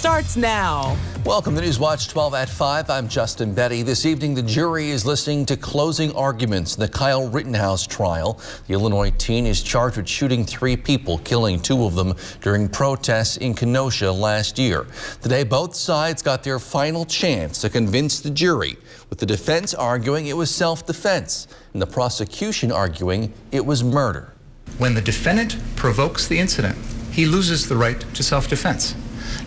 starts now. Welcome to News Watch 12 at 5. I'm Justin Betty. This evening, the jury is listening to closing arguments in the Kyle Rittenhouse trial. The Illinois teen is charged with shooting 3 people, killing 2 of them during protests in Kenosha last year. Today, both sides got their final chance to convince the jury, with the defense arguing it was self-defense and the prosecution arguing it was murder. When the defendant provokes the incident, he loses the right to self-defense.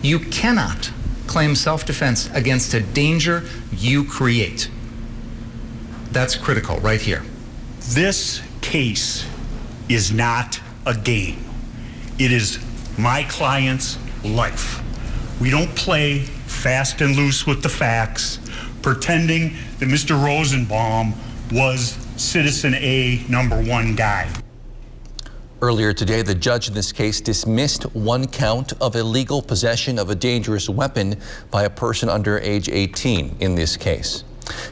You cannot claim self-defense against a danger you create. That's critical right here. This case is not a game. It is my client's life. We don't play fast and loose with the facts, pretending that Mr. Rosenbaum was Citizen A #1 guy. Earlier today, the judge in this case dismissed 1 count of illegal possession of a dangerous weapon by a person under age 18 in this case.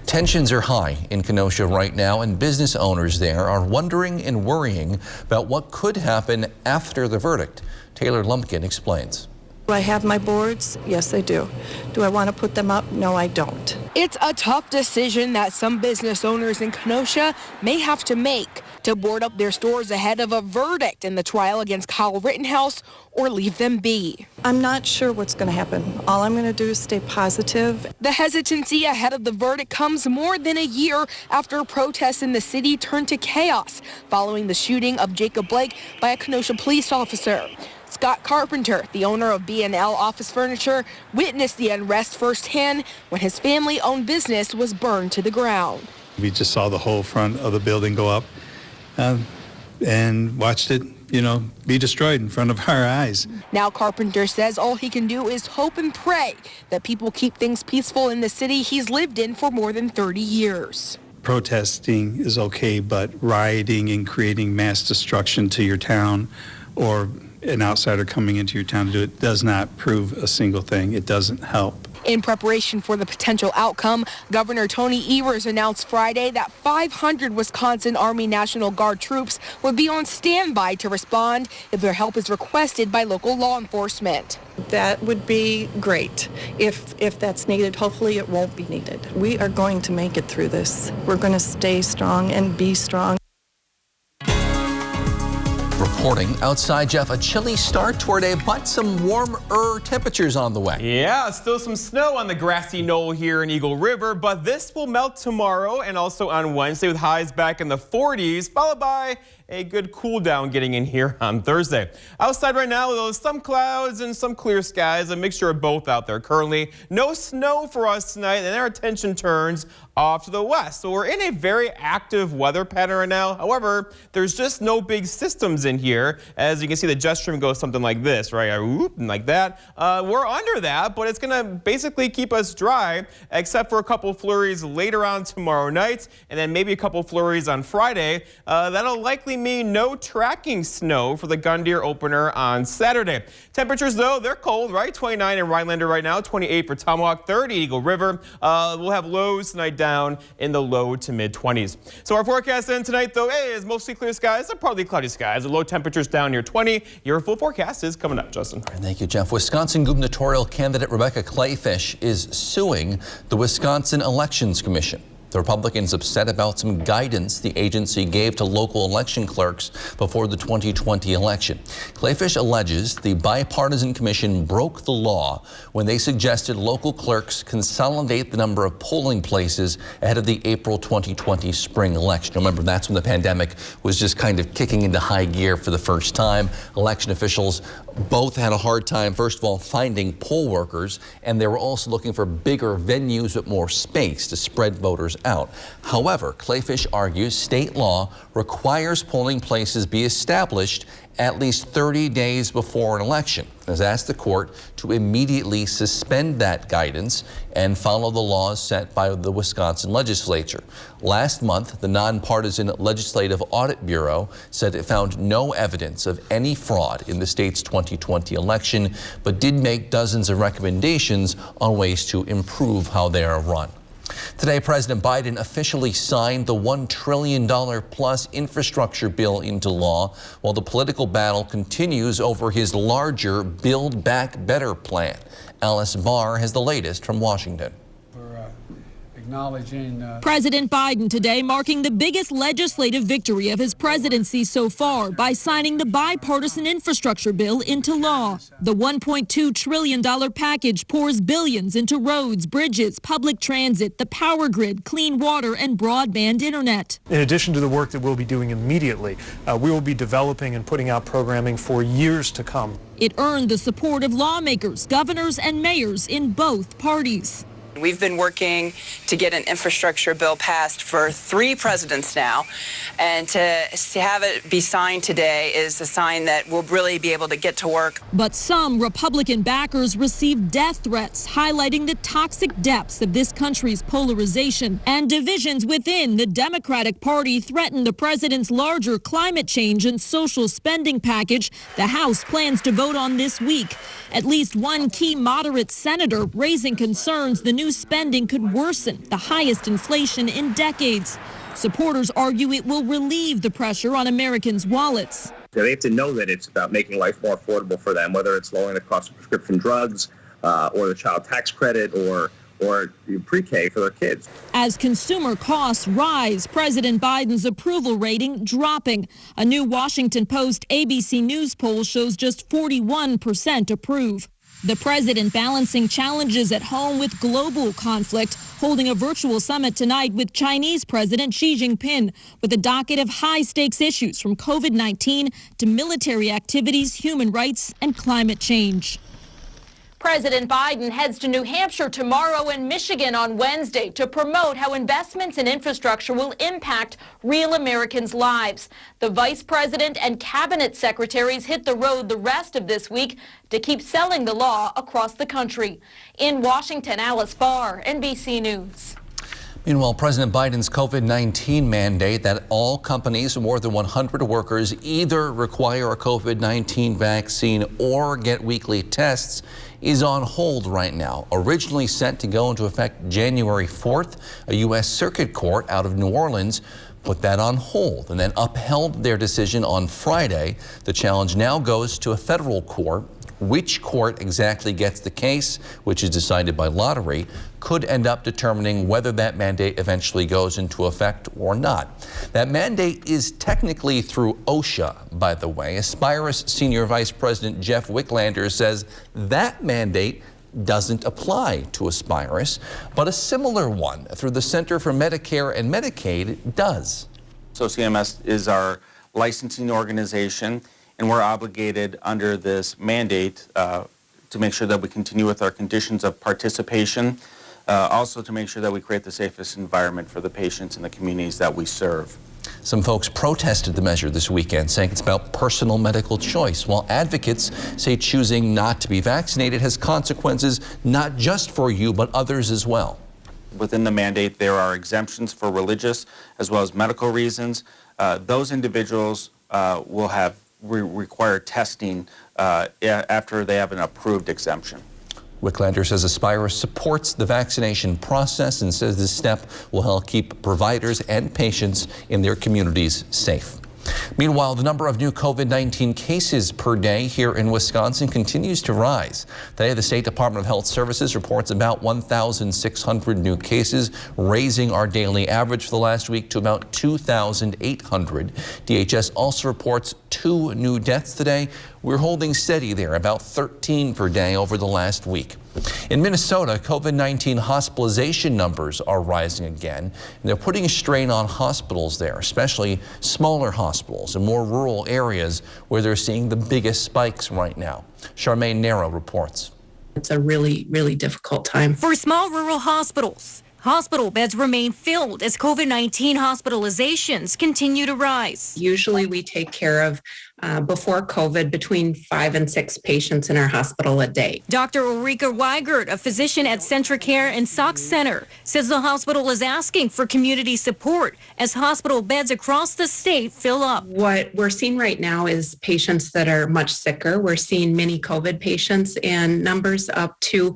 Tensions are high in Kenosha right now, and business owners there are wondering and worrying about what could happen after the verdict. Taylor Lumpkin explains. Do I have my boards? Yes, I do. Do I want to put them up? No, I don't. It's a tough decision that some business owners in Kenosha may have to make to board up their stores ahead of a verdict in the trial against Kyle Rittenhouse or leave them be. I'm not sure what's going to happen. All I'm going to do is stay positive. The hesitancy ahead of the verdict comes more than a year after protests in the city turned to chaos following the shooting of Jacob Blake by a Kenosha police officer. Scott Carpenter, the owner of B&L Office Furniture, witnessed the unrest firsthand when his family-owned business was burned to the ground. We just saw the whole front of the building go up and watched it, be destroyed in front of our eyes. Now Carpenter says all he can do is hope and pray that people keep things peaceful in the city he's lived in for more than 30 years. Protesting is okay, but rioting and creating mass destruction to your town, or an outsider coming into your town to do it, does not prove a single thing. It doesn't help. In preparation for the potential outcome, Governor Tony Evers announced Friday that 500 Wisconsin Army National Guard troops would be on standby to respond if their help is requested by local law enforcement. That would be great if that's needed. Hopefully it won't be needed. We are going to make it through this. We're going to stay strong and be strong. Reporting outside, Jeff, a chilly start to our day, but some warmer temperatures on the way. Yeah, still some snow on the grassy knoll here in Eagle River, but this will melt tomorrow and also on Wednesday with highs back in the 40s, followed by a good cool down getting in here on Thursday. Outside right now, though, some clouds and some clear skies, a mixture of both out there currently. No snow for us tonight, and our attention turns off to the west. So we're in a very active weather pattern right now. However, there's just no big systems in here. As you can see, the jet stream goes something like this, right? Whoop, and like that. We're under that, but it's going to basically keep us dry, except for a couple flurries later on tomorrow night, and then maybe a couple flurries on Friday. That'll likely mean no tracking snow for the Gun Deer opener on Saturday. Temperatures, though, they're cold, right? 29 in Rhinelander right now, 28 for Tomahawk, 30 Eagle River. We'll have lows tonight down in the low to mid 20s. So our forecast then tonight, though, is mostly clear skies, partly cloudy skies. The low temperatures down near 20. Your full forecast is coming up, Justin. All right, thank you, Jeff. Wisconsin gubernatorial candidate Rebecca Clayfish is suing the Wisconsin Elections Commission. The Republicans upset about some guidance the agency gave to local election clerks before the 2020 election. Clayfish alleges the bipartisan commission broke the law when they suggested local clerks consolidate the number of polling places ahead of the April 2020 spring election. Remember, that's when the pandemic was just kind of kicking into high gear for the first time. Election officials both had a hard time, first of all, finding poll workers, and they were also looking for bigger venues with more space to spread voters out. However, Clayfish argues state law requires polling places be established at least 30 days before an election, and has asked the court to immediately suspend that guidance and follow the laws set by the Wisconsin legislature. Last month, the nonpartisan Legislative Audit Bureau said it found no evidence of any fraud in the state's 2020 election, but did make dozens of recommendations on ways to improve how they are run. Today, President Biden officially signed the $1 trillion plus infrastructure bill into law, while the political battle continues over his larger Build Back Better plan. Alice Barr has the latest from Washington. President Biden today marking the biggest legislative victory of his presidency so far by signing the bipartisan infrastructure bill into law. The $1.2 trillion package pours billions into roads, bridges, public transit, the power grid, clean water, and broadband internet. In addition to the work that we'll be doing immediately, we will be developing and putting out programming for years to come. It earned the support of lawmakers, governors, and mayors in both parties. We've been working to get an infrastructure bill passed for 3 presidents now, and to have it be signed today is a sign that we'll really be able to get to work. But some Republican backers received death threats, highlighting the toxic depths of this country's polarization, and divisions within the Democratic Party threatened the president's larger climate change and social spending package the House plans to vote on this week. At least one key moderate senator raising concerns the new spending could worsen the highest inflation in decades. Supporters argue it will relieve the pressure on Americans' wallets. They have to know that it's about making life more affordable for them, whether it's lowering the cost of prescription drugs or the child tax credit or pre-K for their kids. As consumer costs rise, President Biden's approval rating dropping. A new Washington Post ABC News poll shows just 41% approve. The president balancing challenges at home with global conflict, holding a virtual summit tonight with Chinese President Xi Jinping, with a docket of high-stakes issues from COVID-19 to military activities, human rights, and climate change. President Biden heads to New Hampshire tomorrow and Michigan on Wednesday to promote how investments in infrastructure will impact real Americans' lives. The vice president and cabinet secretaries hit the road the rest of this week to keep selling the law across the country. In Washington, Alice Barr, NBC News. Meanwhile, President Biden's COVID-19 mandate that all companies with more than 100 workers either require a COVID-19 vaccine or get weekly tests is on hold right now. Originally set to go into effect January 4th, a U.S. Circuit Court out of New Orleans put that on hold and then upheld their decision on Friday. The challenge now goes to a federal court. Which court exactly gets the case, which is decided by lottery, could end up determining whether that mandate eventually goes into effect or not. That mandate is technically through OSHA, by the way. Aspirus Senior Vice President Jeff Wicklander says that mandate doesn't apply to Aspirus, but a similar one through the Center for Medicare and Medicaid does. So CMS is our licensing organization, and we're obligated under this mandate to make sure that we continue with our conditions of participation, also to make sure that we create the safest environment for the patients and the communities that we serve. Some folks protested the measure this weekend, saying it's about personal medical choice, while advocates say choosing not to be vaccinated has consequences not just for you, but others as well. Within the mandate, there are exemptions for religious as well as medical reasons. Those individuals will have require testing after they have an approved exemption. Wicklander says Aspirus supports the vaccination process and says this step will help keep providers and patients in their communities safe. Meanwhile, the number of new COVID-19 cases per day here in Wisconsin continues to rise. Today, the State Department of Health Services reports about 1,600 new cases, raising our daily average for the last week to about 2,800. DHS also reports 2 new deaths today. We're holding steady there, about 13 per day over the last week. In Minnesota, COVID-19 hospitalization numbers are rising again, and they're putting a strain on hospitals there, especially smaller hospitals in more rural areas where they're seeing the biggest spikes right now. Charmaine Nero reports. It's a really, really difficult time for small rural hospitals. Hospital beds remain filled as COVID-19 hospitalizations continue to rise. Usually we take care of before COVID, between 5 and 6 patients in our hospital a day. Dr. Ulrika Weigert, a physician at CentraCare and Sox Center, says the hospital is asking for community support as hospital beds across the state fill up. What we're seeing right now is patients that are much sicker. We're seeing many COVID patients and numbers up to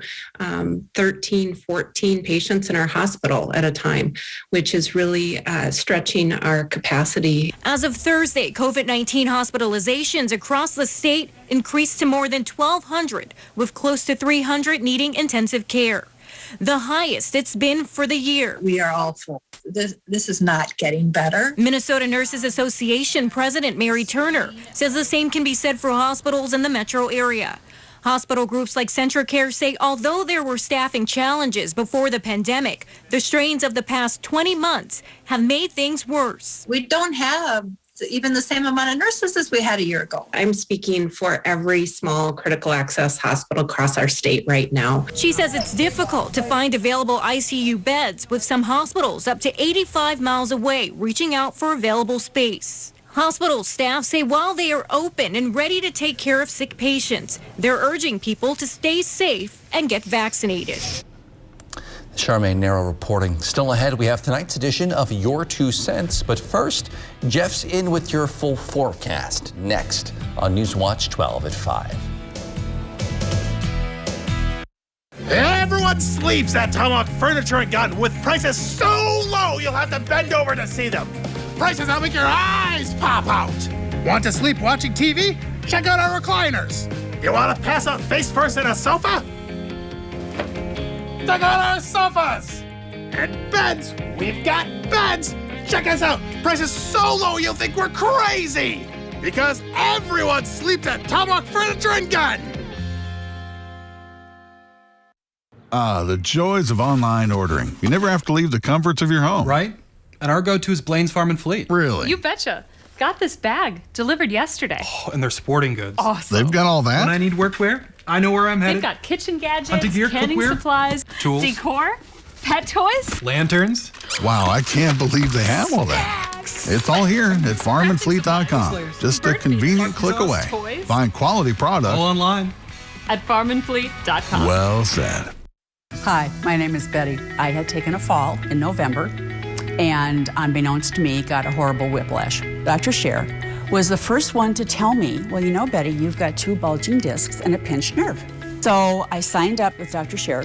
13, 14 patients in our hospital at a time, which is really stretching our capacity. As of Thursday, COVID-19 hospitalizations across the state increased to more than 1,200, with close to 300 needing intensive care, the highest it's been for the year. We are all full. This is not getting better. Minnesota Nurses Association President Mary Turner says the same can be said for hospitals in the metro area. Hospital groups like CentraCare say although there were staffing challenges before the pandemic, the strains of the past 20 months have made things worse. We don't have even the same amount of nurses as we had a year ago. I'm speaking for every small critical access hospital across our state right now. She says it's difficult to find available ICU beds, with some hospitals up to 85 miles away reaching out for available space. Hospital staff say while they are open and ready to take care of sick patients, they're urging people to stay safe and get vaccinated. Charmaine Narrow reporting. Still ahead, we have tonight's edition of Your 2 Cents. But first, Jeff's in with your full forecast next on Newswatch 12 at 5. Everyone sleeps at Tomahawk Furniture and Gun with prices so low you'll have to bend over to see them. Prices that'll make your eyes pop out. Want to sleep watching TV? Check out our recliners. You want to pass out face first in a sofa? Check out our sofas. And beds. We've got beds. Check us out. Prices so low you'll think we're crazy. Because everyone sleeps at Tomahawk Furniture and Gun. Ah, the joys of online ordering. You never have to leave the comforts of your home. Right? And our go-to is Blaine's Farm and Fleet. Really? You betcha. Got this bag delivered yesterday. Oh, and they're sporting goods. Awesome. They've got all that? When I need workwear, I know where I'm headed. They've got kitchen gadgets, Hunting gear, canning cookware, supplies, tools, decor, pet toys, lanterns. Wow, I can't believe they have all that. It's all here at farmandfleet.com. Just a convenient click away. Toys. Find quality products all online at farmandfleet.com. Well said. Hi, my name is Betty. I had taken a fall in November and, unbeknownst to me, got a horrible whiplash. Dr. Scher was the first one to tell me, well, you know, Betty, you've got 2 bulging discs and a pinched nerve. So I signed up with Dr. Scher.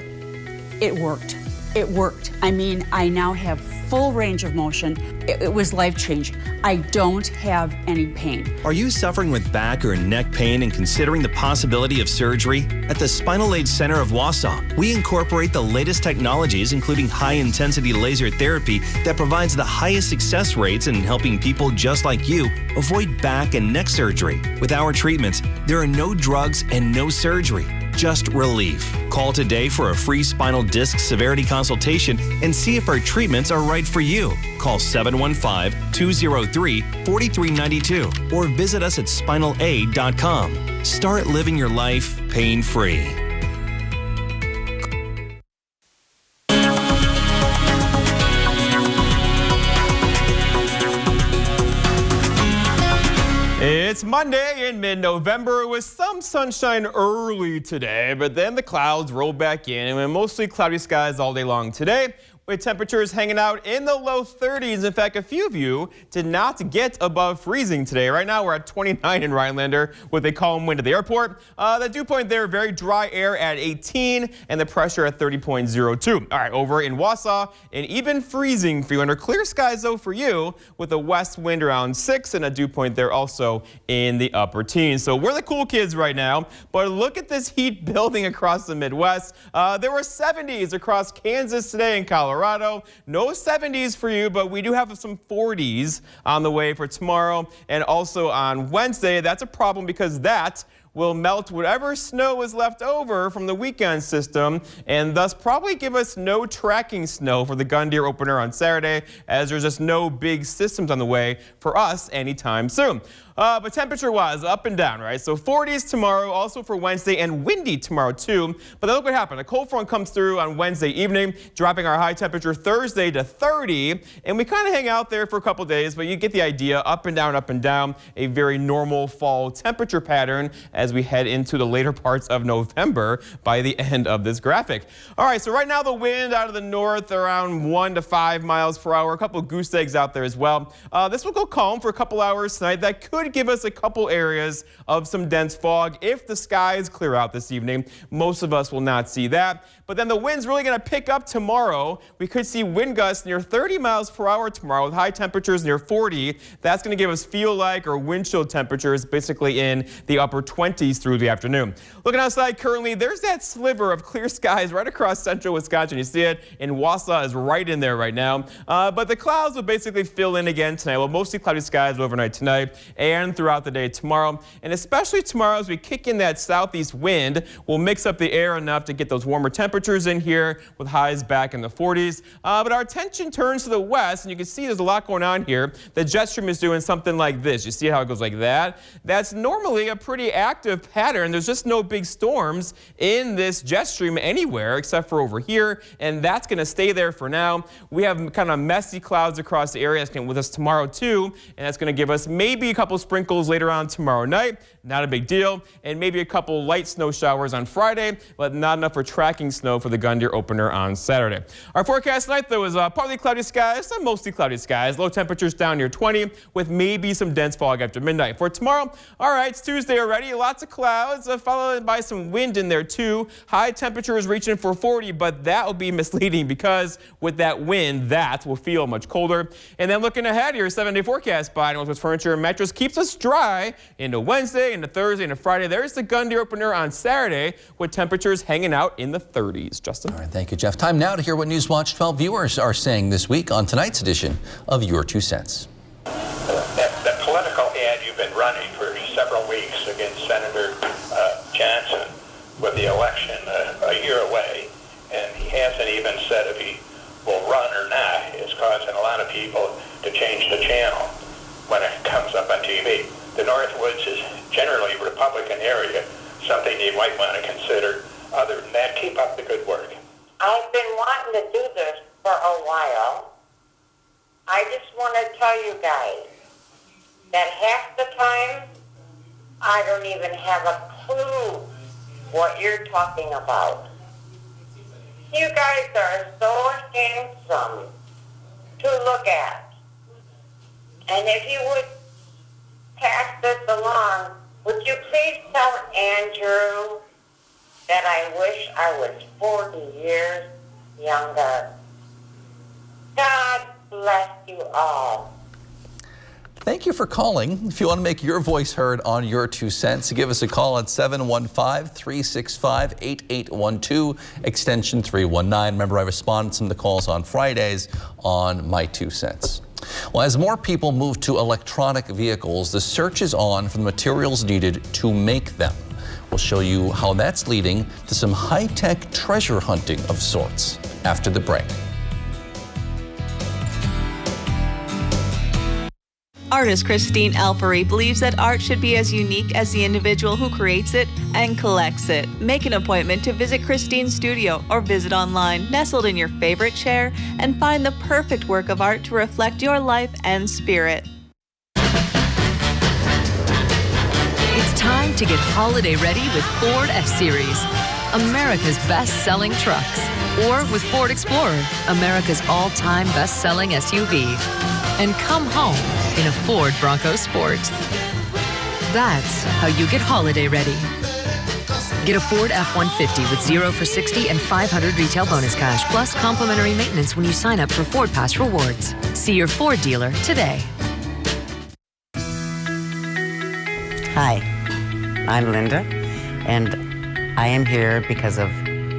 It worked. It worked. I mean, I now have full range of motion. It was life-changing. I don't have any pain. Are you suffering with back or neck pain and considering the possibility of surgery? At the Spinal Aid Center of Wausau, we incorporate the latest technologies, including high-intensity laser therapy that provides the highest success rates in helping people just like you avoid back and neck surgery. With our treatments, there are no drugs and no surgery. Just relief. Call today for a free spinal disc severity consultation and see if our treatments are right for you. Call 715-203-4392 or visit us at spinalaid.com. Start living your life pain-free. It's Monday in mid-November with some sunshine early today, but then the clouds roll back in and mostly cloudy skies all day long today, with temperatures hanging out in the low 30s. In fact, a few of you did not get above freezing today. Right now, we're at 29 in Rhinelander with a calm wind at the airport. The dew point there, very dry air at 18 and the pressure at 30.02. All right, over in Wausau, and even freezing for you under clear skies, though, for you with a west wind around 6 and a dew point there also in the upper teens. So we're the cool kids right now, but look at this heat building across the Midwest. There were 70s across Kansas today and Colorado. No 70s for you, but we do have some 40s on the way for tomorrow and also on Wednesday. That's a problem because that will melt whatever snow is left over from the weekend system and thus probably give us no tracking snow for the Gun Deer opener on Saturday, as there's just no big systems on the way for us anytime soon. But temperature-wise, up and down, right? So 40s tomorrow, also for Wednesday, and windy tomorrow too. But then look what happened. A cold front comes through on Wednesday evening, dropping our high temperature Thursday to 30. And we kind of hang out there for a couple days, but you get the idea. Up and down, a very normal fall temperature pattern as we head into the later parts of November by the end of this graphic. All right, so right now the wind out of the north around 1 to 5 miles per hour. A couple of goose eggs out there as well. This will go calm for a couple hours tonight. That could give us a couple areas of some dense fog if the skies clear out this evening. Most of us will not see that. But then the wind's really going to pick up tomorrow. We could see wind gusts near 30 miles per hour tomorrow with high temperatures near 40. That's going to give us feel-like or wind chill temperatures basically in the upper 20s through the afternoon. Looking outside currently, there's that sliver of clear skies right across central Wisconsin. You see it, and Wausau is right in there right now. But the clouds will basically fill in again tonight. Well, mostly cloudy skies overnight tonight and throughout the day tomorrow. And especially tomorrow as we kick in that southeast wind, we'll mix up the air enough to get those warmer temperatures in here with highs back in the 40s. But our attention turns to the west, and you can see there's a lot going on here. The jet stream is doing something like this. You see how it goes like that? That's normally a pretty active pattern. There's just no big storms in this jet stream anywhere except for over here, and that's going to stay there for now. We have kind of messy clouds across the area with us tomorrow too, and that's going to give us maybe a couple sprinkles later on tomorrow night. Not a big deal. And maybe a couple light snow showers on Friday, but not enough for tracking snow for the gun deer opener on Saturday. Our forecast tonight, though, is partly cloudy skies, some mostly cloudy skies. Low temperatures down near 20 with maybe some dense fog after midnight. For tomorrow, all right, it's Tuesday already. Lots of clouds, followed by some wind in there, too. High temperatures reaching for 40, but that will be misleading because with that wind, that will feel much colder. And then looking ahead, your 7-day forecast by Northwest Furniture and Mattress keeps us dry into Wednesday, into Thursday, into Friday. There's the gun deer opener on Saturday with temperatures hanging out in the 30s. Justin? All right, thank you, Jeff. Time now to hear what Newswatch 12 viewers are saying this week on tonight's edition of Your 2 Cents. That political ad you've been running for several weeks against Senator Johnson with the election a year away, and he hasn't even said if he will run or not, is causing a lot of people to change the channel when it comes up on TV. The Northwoods is generally a Republican area, something you might want to consider. Other than that, keep up the good work. I've been wanting to do this for a while. I just want to tell you guys that half the time, I don't even have a clue what you're talking about. You guys are so handsome to look at. And if you would pass this along, would you please tell Andrew that I wish I was 40 years younger? God bless you all. Thank you for calling. If you want to make your voice heard on Your 2 Cents, give us a call at 715-365-8812, extension 319. Remember, I respond to some of the calls on Fridays on My 2 Cents. Well, as more people move to electronic vehicles, the search is on for the materials needed to make them. We'll show you how that's leading to some high-tech treasure hunting of sorts after the break. Artist Christine Alfery believes that art should be as unique as the individual who creates it and collects it. Make an appointment to visit Christine's studio or visit online, nestled in your favorite chair, and find the perfect work of art to reflect your life and spirit. It's time to get holiday ready with Ford F-Series, America's best-selling trucks. Or with Ford Explorer, America's all-time best-selling SUV. And come home in a Ford Bronco Sport. That's how you get holiday ready. Get a Ford F-150 with 0 for 60 and 500 retail bonus cash, plus complimentary maintenance when you sign up for Ford Pass Rewards. See your Ford dealer today. Hi, I'm Linda, and I am here because of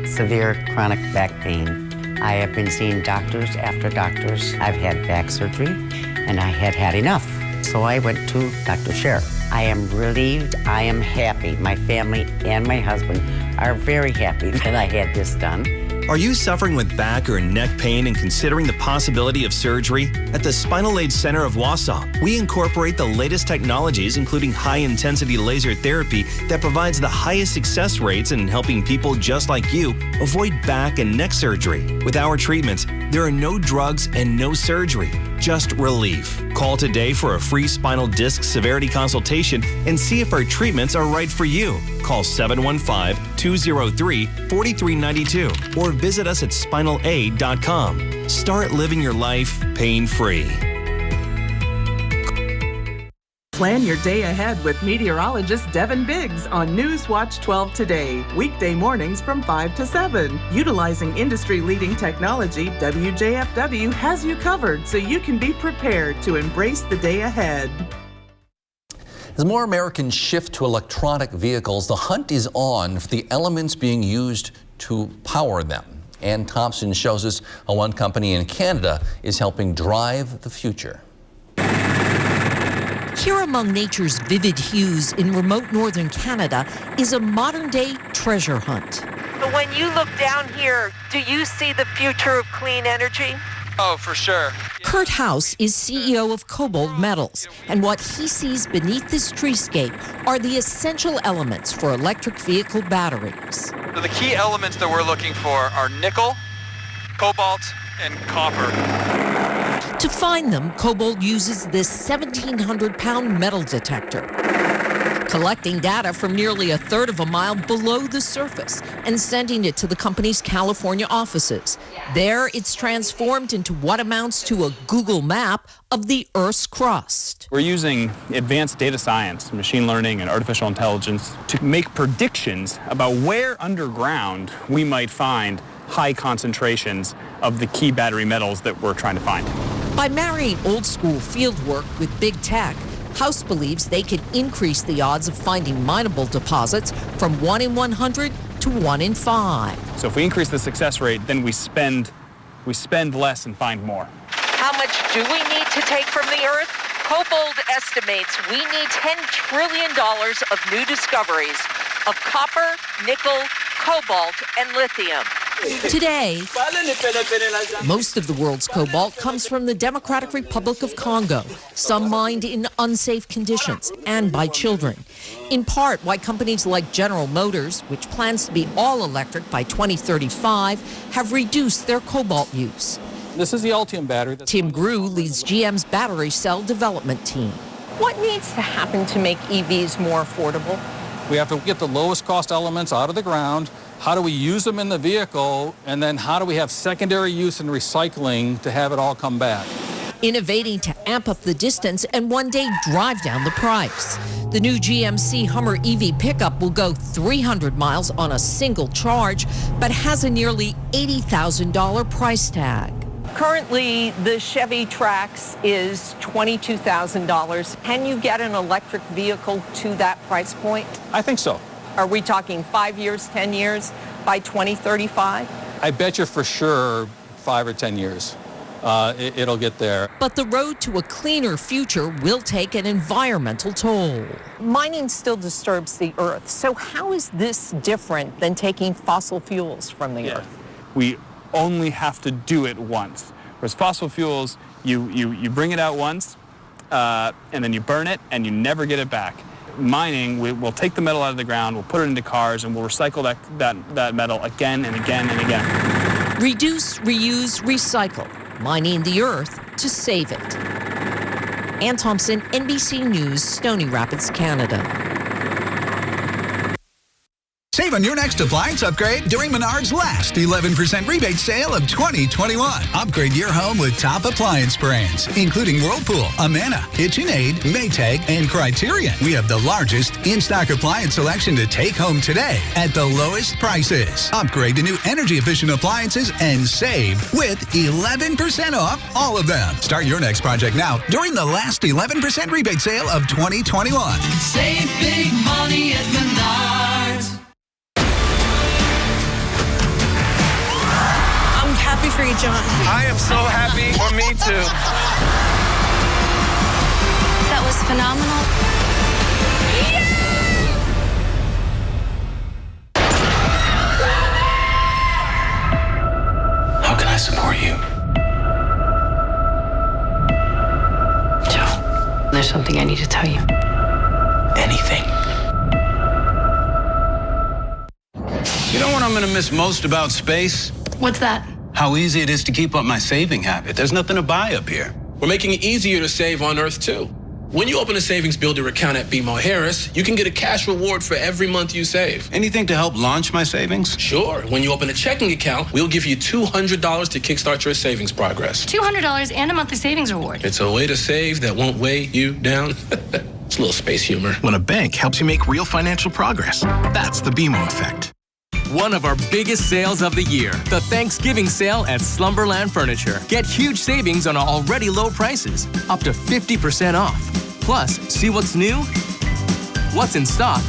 severe chronic back pain. I have been seeing doctors after doctors. I've had back surgery, and I had had enough. So I went to Dr. Scher. I am relieved. I am happy. My family and my husband are very happy that I had this done. Are you suffering with back or neck pain and considering the possibility of surgery? At the Spinal Aid Center of Wausau, we incorporate the latest technologies, including high-intensity laser therapy that provides the highest success rates in helping people just like you avoid back and neck surgery. With our treatments, there are no drugs and no surgery, just relief. Call today for a free spinal disc severity consultation and see if our treatments are right for you. Call 715-203-4392 or visit us at spinalaid.com. Start living your life pain-free. Plan your day ahead with meteorologist Devin Biggs on News Watch 12 today, weekday mornings from 5 to 7. Utilizing industry-leading technology, WJFW has you covered so you can be prepared to embrace the day ahead. As more Americans shift to electronic vehicles, the hunt is on for the elements being used to power them. Ann Thompson shows us how one company in Canada is helping drive the future. Here among nature's vivid hues in remote northern Canada is a modern-day treasure hunt. But when you look down here, do you see the future of clean energy? Oh, for sure. Kurt House is CEO of Cobalt Metals, and what he sees beneath this treescape are the essential elements for electric vehicle batteries. So the key elements that we're looking for are nickel, cobalt, and copper. To find them, Cobalt uses this 1,700-pound metal detector, collecting data from nearly a third of a mile below the surface and sending it to the company's California offices. There, it's transformed into what amounts to a Google map of the Earth's crust. We're using advanced data science, machine learning, and artificial intelligence to make predictions about where underground we might find high concentrations of the key battery metals that we're trying to find. By marrying old-school fieldwork with big tech, House believes they can increase the odds of finding mineable deposits from 1 in 100 to 1 in 5. So if we increase the success rate, then we spend less and find more. How much do we need to take from the Earth? Cobalt estimates we need $10 trillion of new discoveries of copper, nickel, cobalt, and lithium. Today, most of the world's cobalt comes from the Democratic Republic of Congo, some mined in unsafe conditions and by children. In part, why companies like General Motors, which plans to be all electric by 2035, have reduced their cobalt use. This is the Ultium battery. Tim Grew leads GM's battery cell development team. What needs to happen to make EVs more affordable? We have to get the lowest cost elements out of the ground. How do we use them in the vehicle? And then how do we have secondary use and recycling to have it all come back? Innovating to amp up the distance and one day drive down the price. The new GMC Hummer EV pickup will go 300 miles on a single charge, but has a nearly $80,000 price tag. Currently, the Chevy Trax is $22,000. Can you get an electric vehicle to that price point? I think so. Are we talking 5 years, 10 years, by 2035? I bet you for sure 5 or 10 years. It'll get there. But the road to a cleaner future will take an environmental toll. Mining still disturbs the earth. So how is this different than taking fossil fuels from the earth? We only have to do it once. Whereas fossil fuels, you bring it out once, and then you burn it, and you never get it back. Mining, we'll take the metal out of the ground, we'll put it into cars, and we'll recycle that metal again and again and again. Reduce, reuse, recycle. Mining the earth to save it. Ann Thompson, NBC News, Stony Rapids, Canada. Save on your next appliance upgrade during Menard's last 11% rebate sale of 2021. Upgrade your home with top appliance brands, including Whirlpool, Amana, KitchenAid, Maytag, and Criterion. We have the largest in-stock appliance selection to take home today at the lowest prices. Upgrade to new energy-efficient appliances and save with 11% off all of them. Start your next project now during the last 11% rebate sale of 2021. Save big money at Menards. Happy for you, John. I am so happy. For me too. That was phenomenal. I support you. Joe, there's something I need to tell you. Anything. You know what I'm going to miss most about space? What's that? How easy it is to keep up my saving habit. There's nothing to buy up here. We're making it easier to save on Earth, too. When you open a savings builder account at BMO Harris, you can get a cash reward for every month you save. Anything to help launch my savings? Sure. When you open a checking account, we'll give you $200 to kickstart your savings progress. $200 and a monthly savings reward. It's a way to save that won't weigh you down. It's a little space humor. When a bank helps you make real financial progress, that's the BMO effect. One of our biggest sales of the year, the Thanksgiving sale at Slumberland Furniture. Get huge savings on our already low prices, up to 50% off. Plus, see what's new, what's in stock,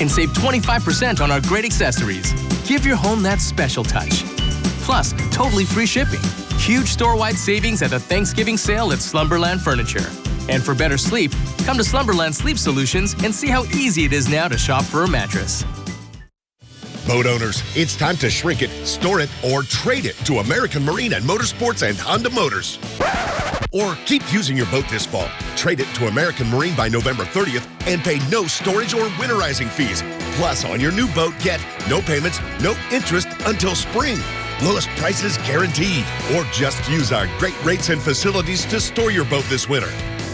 and save 25% on our great accessories. Give your home that special touch. Plus, totally free shipping. Huge store-wide savings at the Thanksgiving sale at Slumberland Furniture. And for better sleep, come to Slumberland Sleep Solutions and see how easy it is now to shop for a mattress. Boat owners, it's time to shrink it, store it, or trade it to American Marine and Motorsports and Honda Motors. Or keep using your boat this fall. Trade it to American Marine by November 30th and pay no storage or winterizing fees. Plus, on your new boat, get no payments, no interest until spring. Lowest prices guaranteed. Or just use our great rates and facilities to store your boat this winter.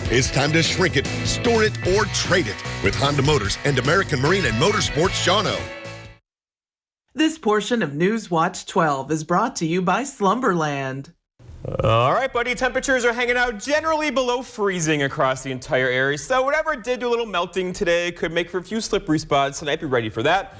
It's time to shrink it, store it, or trade it with Honda Motors and American Marine and Motorsports Shawano. This portion of News Watch 12 is brought to you by Slumberland. All right, buddy, temperatures are hanging out generally below freezing across the entire area. So whatever it did do a little melting today could make for a few slippery spots tonight. Be ready for that.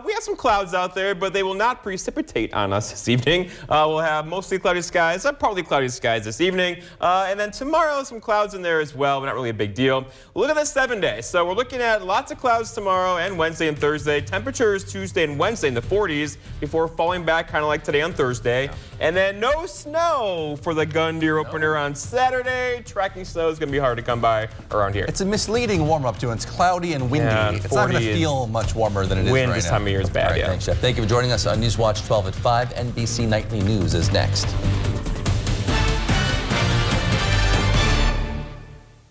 We have some clouds out there, but they will not precipitate on us this evening. We'll have mostly cloudy skies, partly cloudy skies this evening. And then tomorrow, some clouds in there as well, but not really a big deal. Look at the 7 days. So we're looking at lots of clouds tomorrow and Wednesday and Thursday. Temperatures Tuesday and Wednesday in the 40s before falling back kind of like today on Thursday. And then no snow for the Gun Deer opener on Saturday. Tracking snow is going to be hard to come by around here. It's a misleading warm-up too. It's cloudy and windy. Yeah, it's not going to feel much warmer than it is right now. Wind this time of year is bad, All right, thanks, Jeff. Thank you for joining us on Newswatch 12 at 5. NBC Nightly News is next.